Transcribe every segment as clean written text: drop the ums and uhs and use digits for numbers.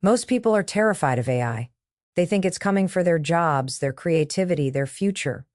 Most people are terrified of AI. They think it's coming for their jobs, their creativity, their future.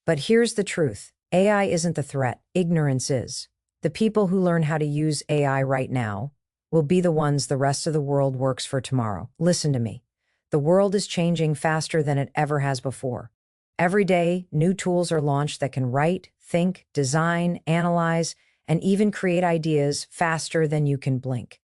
But here's the truth. AI isn't the threat. Ignorance is. The people who learn how to use AI right now will be the ones the rest of the world works for tomorrow. Listen to me. The world is changing faster than it ever has before. Every day, new tools are launched that can write, think, design, analyze, and even create ideas faster than you can blink.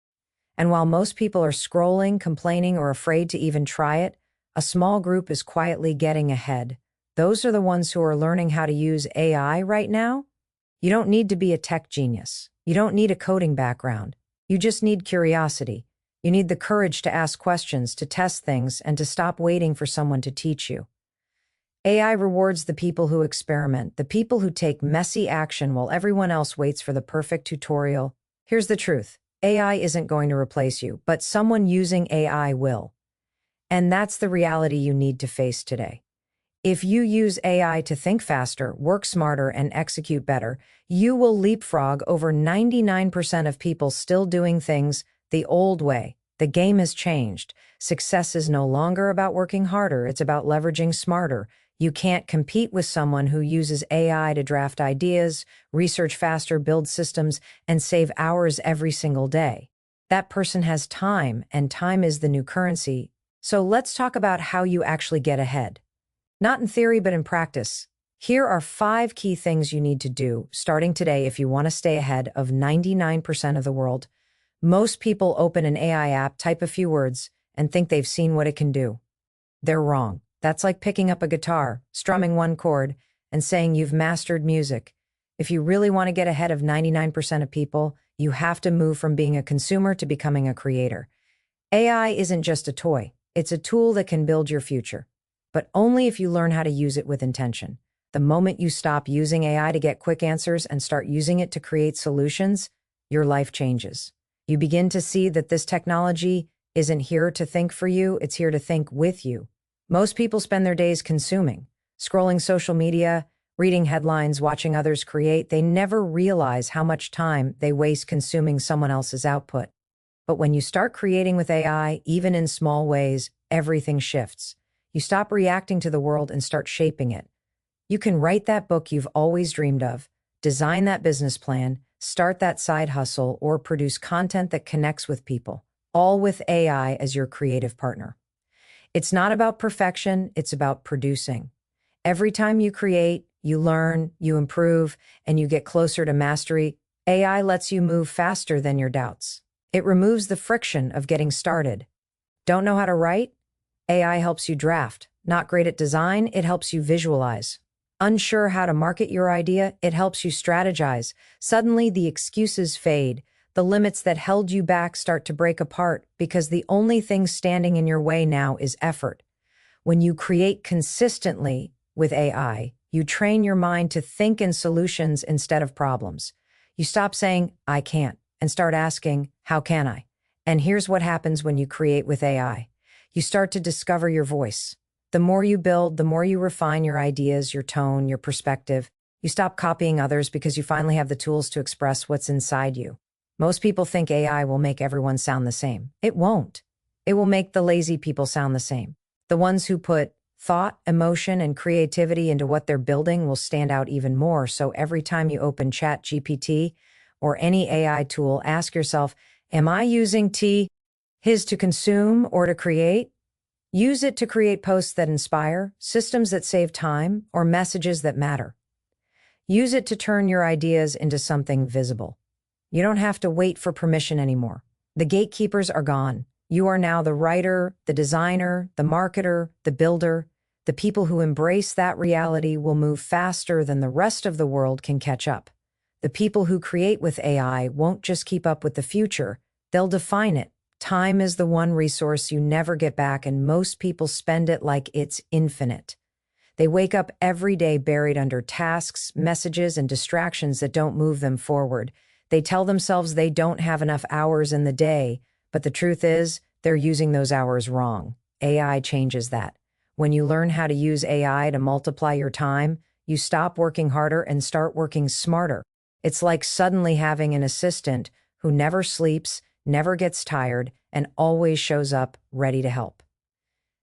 And while most people are scrolling, complaining, or afraid to even try it, a small group is quietly getting ahead. Those are the ones who are learning how to use AI right now. You don't need to be a tech genius. You don't need a coding background. You just need curiosity. You need the courage to ask questions, to test things, and to stop waiting for someone to teach you. AI rewards the people who experiment, the people who take messy action while everyone else waits for the perfect tutorial. Here's the truth. AI isn't going to replace you, but someone using AI will. And that's the reality you need to face today. If you use AI to think faster, work smarter, and execute better, you will leapfrog over 99% of people still doing things the old way. The game has changed. Success is no longer about working harder, it's about leveraging smarter. You can't compete with someone who uses AI to draft ideas, research faster, build systems, and save hours every single day. That person has time, and time is the new currency. So let's talk about how you actually get ahead. Not in theory, but in practice. Here are 5 key things you need to do starting today if you want to stay ahead of 99% of the world. Most people open an AI app, type a few words, and think they've seen what it can do. They're wrong. That's like picking up a guitar, strumming one chord, and saying you've mastered music. If you really want to get ahead of 99% of people, you have to move from being a consumer to becoming a creator. AI isn't just a toy. It's a tool that can build your future, but only if you learn how to use it with intention. The moment you stop using AI to get quick answers and start using it to create solutions, your life changes. You begin to see that this technology isn't here to think for you, it's here to think with you. Most people spend their days consuming, scrolling social media, reading headlines, watching others create. They never realize how much time they waste consuming someone else's output. But when you start creating with AI, even in small ways, everything shifts. You stop reacting to the world and start shaping it. You can write that book you've always dreamed of, design that business plan, start that side hustle, or produce content that connects with people, all with AI as your creative partner. It's not about perfection, it's about producing. Every time you create, you learn, you improve, and you get closer to mastery. AI lets you move faster than your doubts. It removes the friction of getting started. Don't know how to write? AI helps you draft. Not great at design? It helps you visualize. Unsure how to market your idea? It helps you strategize. Suddenly, the excuses fade. The limits that held you back start to break apart because the only thing standing in your way now is effort. When you create consistently with AI, you train your mind to think in solutions instead of problems. You stop saying, I can't, and start asking, how can I? And here's what happens when you create with AI. You start to discover your voice. The more you build, the more you refine your ideas, your tone, your perspective. You stop copying others because you finally have the tools to express what's inside you. Most people think AI will make everyone sound the same. It won't. It will make the lazy people sound the same. The ones who put thought, emotion, and creativity into what they're building will stand out even more. So every time you open ChatGPT or any AI tool, ask yourself, am I using his to consume or to create? Use it to create posts that inspire, systems that save time, or messages that matter. Use it to turn your ideas into something visible. You don't have to wait for permission anymore. The gatekeepers are gone. You are now the writer, the designer, the marketer, the builder. The people who embrace that reality will move faster than the rest of the world can catch up. The people who create with AI won't just keep up with the future, they'll define it. Time is the one resource you never get back, and most people spend it like it's infinite. They wake up every day buried under tasks, messages, and distractions that don't move them forward. They tell themselves they don't have enough hours in the day, but the truth is, they're using those hours wrong. AI changes that. When you learn how to use AI to multiply your time, you stop working harder and start working smarter. It's like suddenly having an assistant who never sleeps, never gets tired, and always shows up ready to help.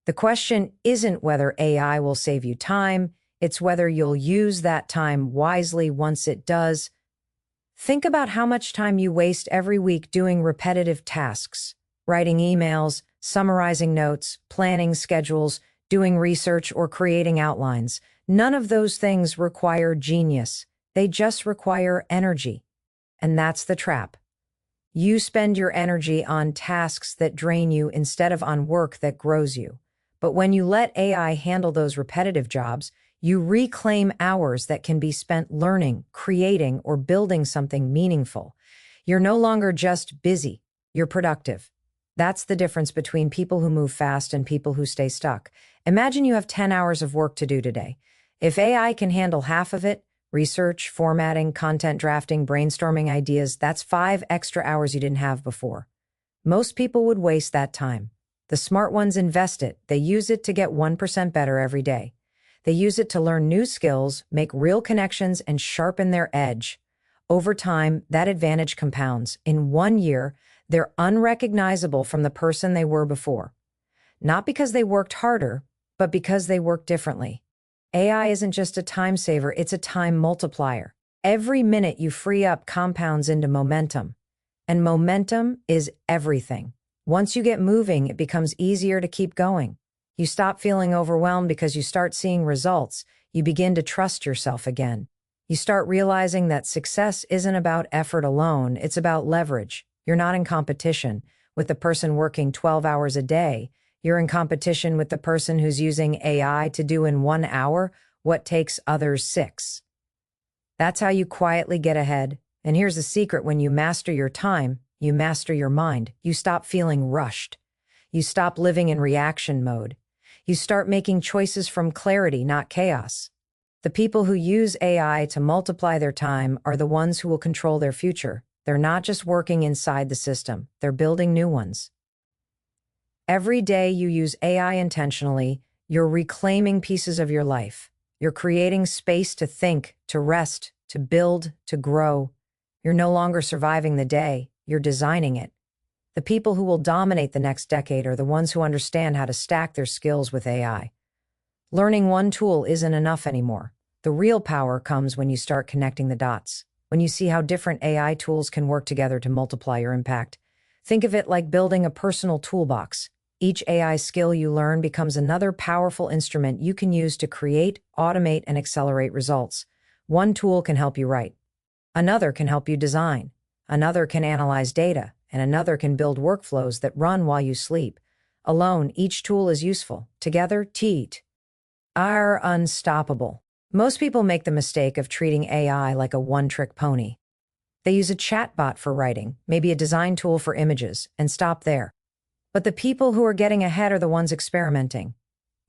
The question isn't whether AI will save you time, it's whether you'll use that time wisely once it does. Think about how much time you waste every week doing repetitive tasks, writing emails, summarizing notes, planning schedules, doing research, or creating outlines. None of those things require genius. They just require energy. And that's the trap. You spend your energy on tasks that drain you instead of on work that grows you. But when you let AI handle those repetitive jobs, you reclaim hours that can be spent learning, creating, or building something meaningful. You're no longer just busy, you're productive. That's the difference between people who move fast and people who stay stuck. Imagine you have 10 hours of work to do today. If AI can handle half of it, research, formatting, content drafting, brainstorming ideas, that's 5 extra hours you didn't have before. Most people would waste that time. The smart ones invest it. They use it to get 1% better every day. They use it to learn new skills, make real connections, and sharpen their edge. Over time, that advantage compounds. In 1 year, they're unrecognizable from the person they were before. Not because they worked harder, but because they worked differently. AI isn't just a time saver, it's a time multiplier. Every minute you free up compounds into momentum. And momentum is everything. Once you get moving, it becomes easier to keep going. You stop feeling overwhelmed because you start seeing results. You begin to trust yourself again. You start realizing that success isn't about effort alone, it's about leverage. You're not in competition with the person working 12 hours a day. You're in competition with the person who's using AI to do in 1 hour what takes others 6. That's how you quietly get ahead. And here's the secret: when you master your time, you master your mind. You stop feeling rushed. You stop living in reaction mode. You start making choices from clarity, not chaos. The people who use AI to multiply their time are the ones who will control their future. They're not just working inside the system, they're building new ones. Every day you use AI intentionally, you're reclaiming pieces of your life. You're creating space to think, to rest, to build, to grow. You're no longer surviving the day, you're designing it. The people who will dominate the next decade are the ones who understand how to stack their skills with AI. Learning one tool isn't enough anymore. The real power comes when you start connecting the dots, when you see how different AI tools can work together to multiply your impact. Think of it like building a personal toolbox. Each AI skill you learn becomes another powerful instrument you can use to create, automate, and accelerate results. One tool can help you write. Another can help you design. Another can analyze data. And another can build workflows that run while you sleep. Alone, each tool is useful. Together, teat are unstoppable. Most people make the mistake of treating AI like a one-trick pony. They use a chatbot for writing, maybe a design tool for images, and stop there. But the people who are getting ahead are the ones experimenting.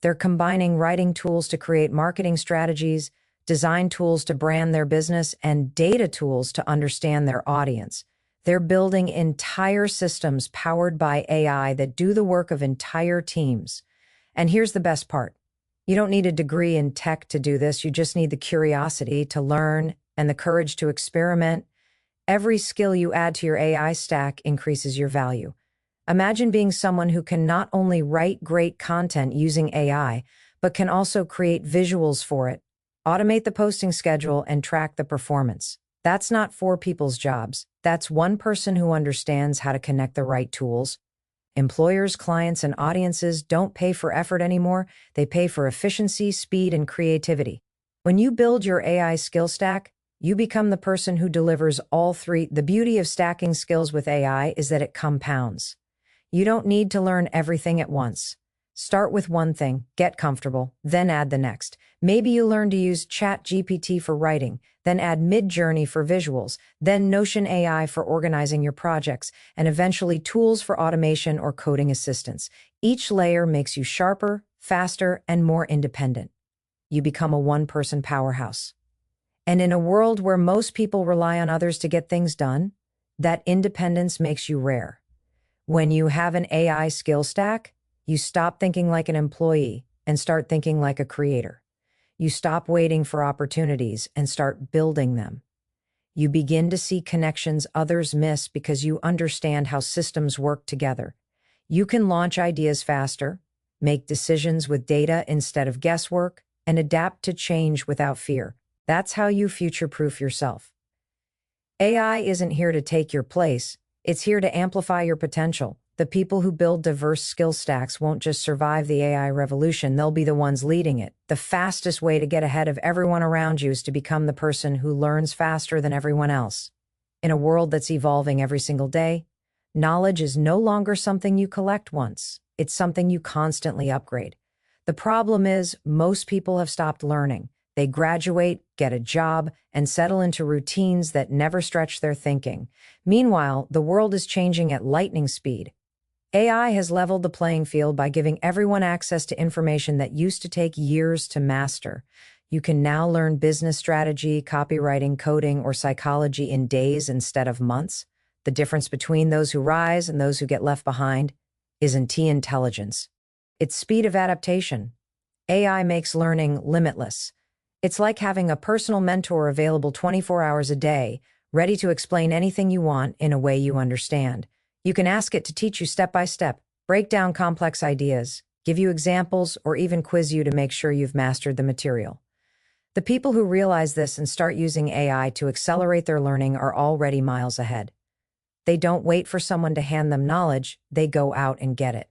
They're combining writing tools to create marketing strategies, design tools to brand their business, and data tools to understand their audience. They're building entire systems powered by AI that do the work of entire teams. And here's the best part. You don't need a degree in tech to do this. You just need the curiosity to learn and the courage to experiment. Every skill you add to your AI stack increases your value. Imagine being someone who can not only write great content using AI, but can also create visuals for it, automate the posting schedule, and track the performance. That's not 4 people's jobs. That's one person who understands how to connect the right tools. Employers, clients, and audiences don't pay for effort anymore. They pay for efficiency, speed, and creativity. When you build your AI skill stack, you become the person who delivers all 3. The beauty of stacking skills with AI is that it compounds. You don't need to learn everything at once. Start with one thing, get comfortable, then add the next. Maybe you learn to use ChatGPT for writing, then add Midjourney for visuals, then Notion AI for organizing your projects, and eventually tools for automation or coding assistance. Each layer makes you sharper, faster, and more independent. You become a one-person powerhouse. And in a world where most people rely on others to get things done, that independence makes you rare. When you have an AI skill stack, you stop thinking like an employee and start thinking like a creator. You stop waiting for opportunities and start building them. You begin to see connections others miss because you understand how systems work together. You can launch ideas faster, make decisions with data instead of guesswork, and adapt to change without fear. That's how you future-proof yourself. AI isn't here to take your place. It's here to amplify your potential. The people who build diverse skill stacks won't just survive the AI revolution, they'll be the ones leading it. The fastest way to get ahead of everyone around you is to become the person who learns faster than everyone else. In a world that's evolving every single day, knowledge is no longer something you collect once. It's something you constantly upgrade. The problem is, most people have stopped learning. They graduate, get a job, and settle into routines that never stretch their thinking. Meanwhile, the world is changing at lightning speed. AI has leveled the playing field by giving everyone access to information that used to take years to master. You can now learn business strategy, copywriting, coding, or psychology in days instead of months. The difference between those who rise and those who get left behind isn't intelligence. It's speed of adaptation. AI makes learning limitless. It's like having a personal mentor available 24 hours a day, ready to explain anything you want in a way you understand. You can ask it to teach you step by step, break down complex ideas, give you examples, or even quiz you to make sure you've mastered the material. The people who realize this and start using AI to accelerate their learning are already miles ahead. They don't wait for someone to hand them knowledge, they go out and get it.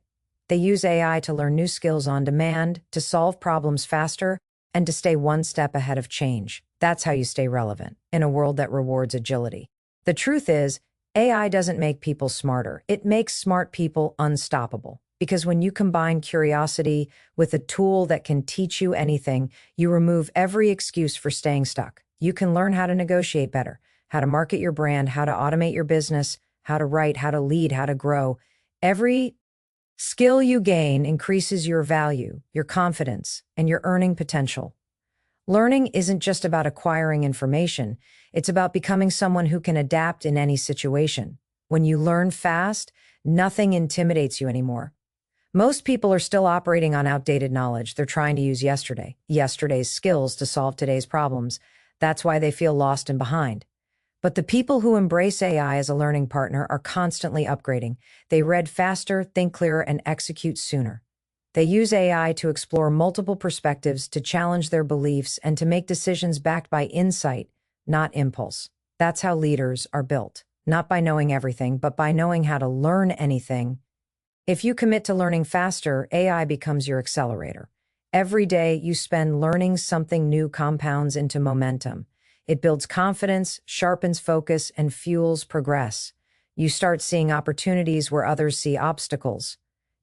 They use AI to learn new skills on demand, to solve problems faster, and to stay one step ahead of change. That's how you stay relevant in a world that rewards agility. The truth is, AI doesn't make people smarter. It makes smart people unstoppable. Because when you combine curiosity with a tool that can teach you anything, you remove every excuse for staying stuck. You can learn how to negotiate better, how to market your brand, how to automate your business, how to write, how to lead, how to grow. Every skill you gain increases your value, your confidence, and your earning potential. Learning isn't just about acquiring information. It's about becoming someone who can adapt in any situation. When you learn fast, nothing intimidates you anymore. Most people are still operating on outdated knowledge. They're trying to use yesterday's skills to solve today's problems. That's why they feel lost and behind. But the people who embrace AI as a learning partner are constantly upgrading. They read faster, think clearer, and execute sooner. They use AI to explore multiple perspectives, to challenge their beliefs, and to make decisions backed by insight, not impulse. That's how leaders are built. Not by knowing everything, but by knowing how to learn anything. If you commit to learning faster, AI becomes your accelerator. Every day you spend learning something new compounds into momentum. It builds confidence, sharpens focus, and fuels progress. You start seeing opportunities where others see obstacles.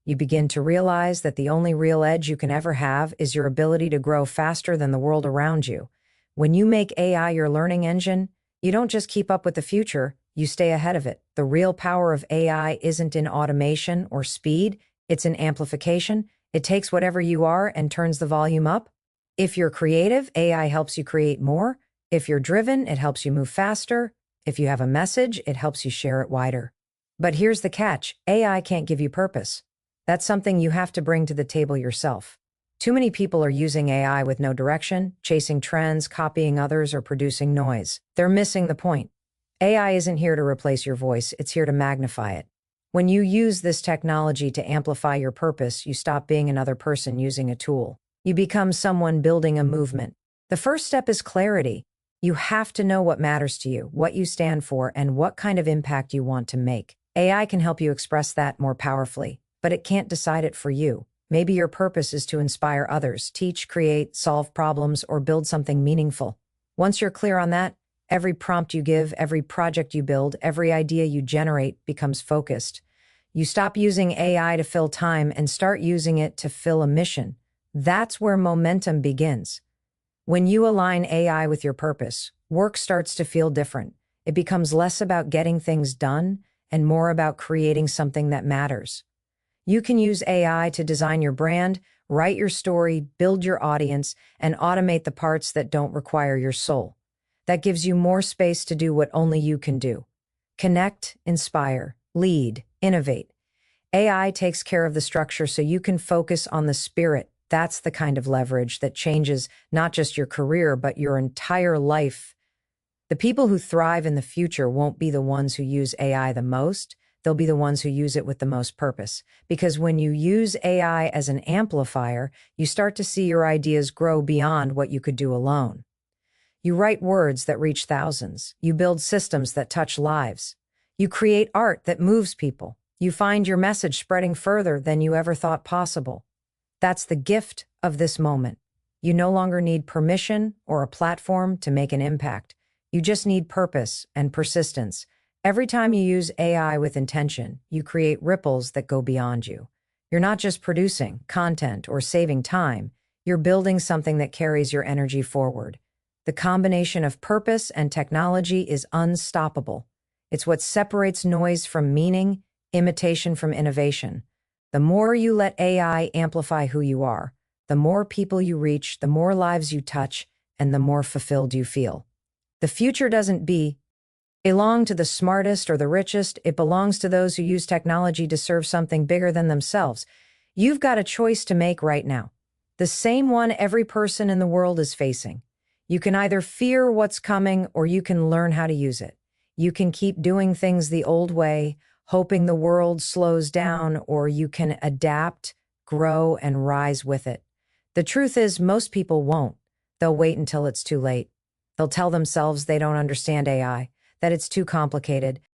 You begin to realize that the only real edge you can ever have is your ability to grow faster than the world around you. When you make AI your learning engine, you don't just keep up with the future, you stay ahead of it. The real power of AI isn't in automation or speed, it's in amplification. It takes whatever you are and turns the volume up. If you're creative, AI helps you create more. If you're driven, it helps you move faster. If you have a message, it helps you share it wider. But here's the catch, AI can't give you purpose. That's something you have to bring to the table yourself. Too many people are using AI with no direction, chasing trends, copying others, or producing noise. They're missing the point. AI isn't here to replace your voice, it's here to magnify it. When you use this technology to amplify your purpose, you stop being another person using a tool. You become someone building a movement. The first step is clarity. You have to know what matters to you, what you stand for, and what kind of impact you want to make. AI can help you express that more powerfully, but it can't decide it for you. Maybe your purpose is to inspire others, teach, create, solve problems, or build something meaningful. Once you're clear on that, every prompt you give, every project you build, every idea you generate becomes focused. You stop using AI to fill time and start using it to fill a mission. That's where momentum begins. When you align AI with your purpose, work starts to feel different. It becomes less about getting things done and more about creating something that matters. You can use AI to design your brand, write your story, build your audience, and automate the parts that don't require your soul. That gives you more space to do what only you can do. Connect, inspire, lead, innovate. AI takes care of the structure so you can focus on the spirit. That's the kind of leverage that changes not just your career, but your entire life. The people who thrive in the future won't be the ones who use AI the most. They'll be the ones who use it with the most purpose. Because when you use AI as an amplifier, you start to see your ideas grow beyond what you could do alone. You write words that reach thousands. You build systems that touch lives. You create art that moves people. You find your message spreading further than you ever thought possible. That's the gift of this moment. You no longer need permission or a platform to make an impact. You just need purpose and persistence. Every time you use AI with intention, you create ripples that go beyond you. You're not just producing content or saving time. You're building something that carries your energy forward. The combination of purpose and technology is unstoppable. It's what separates noise from meaning, imitation from innovation. The more you let AI amplify who you are, the more people you reach, the more lives you touch, and the more fulfilled you feel. The future doesn't belong to the smartest or the richest. It belongs to those who use technology to serve something bigger than themselves. You've got a choice to make right now. The same one every person in the world is facing. You can either fear what's coming or you can learn how to use it. You can keep doing things the old way, hoping the world slows down, or you can adapt, grow, and rise with it. The truth is, most people won't. They'll wait until it's too late. They'll tell themselves they don't understand AI, that it's too complicated,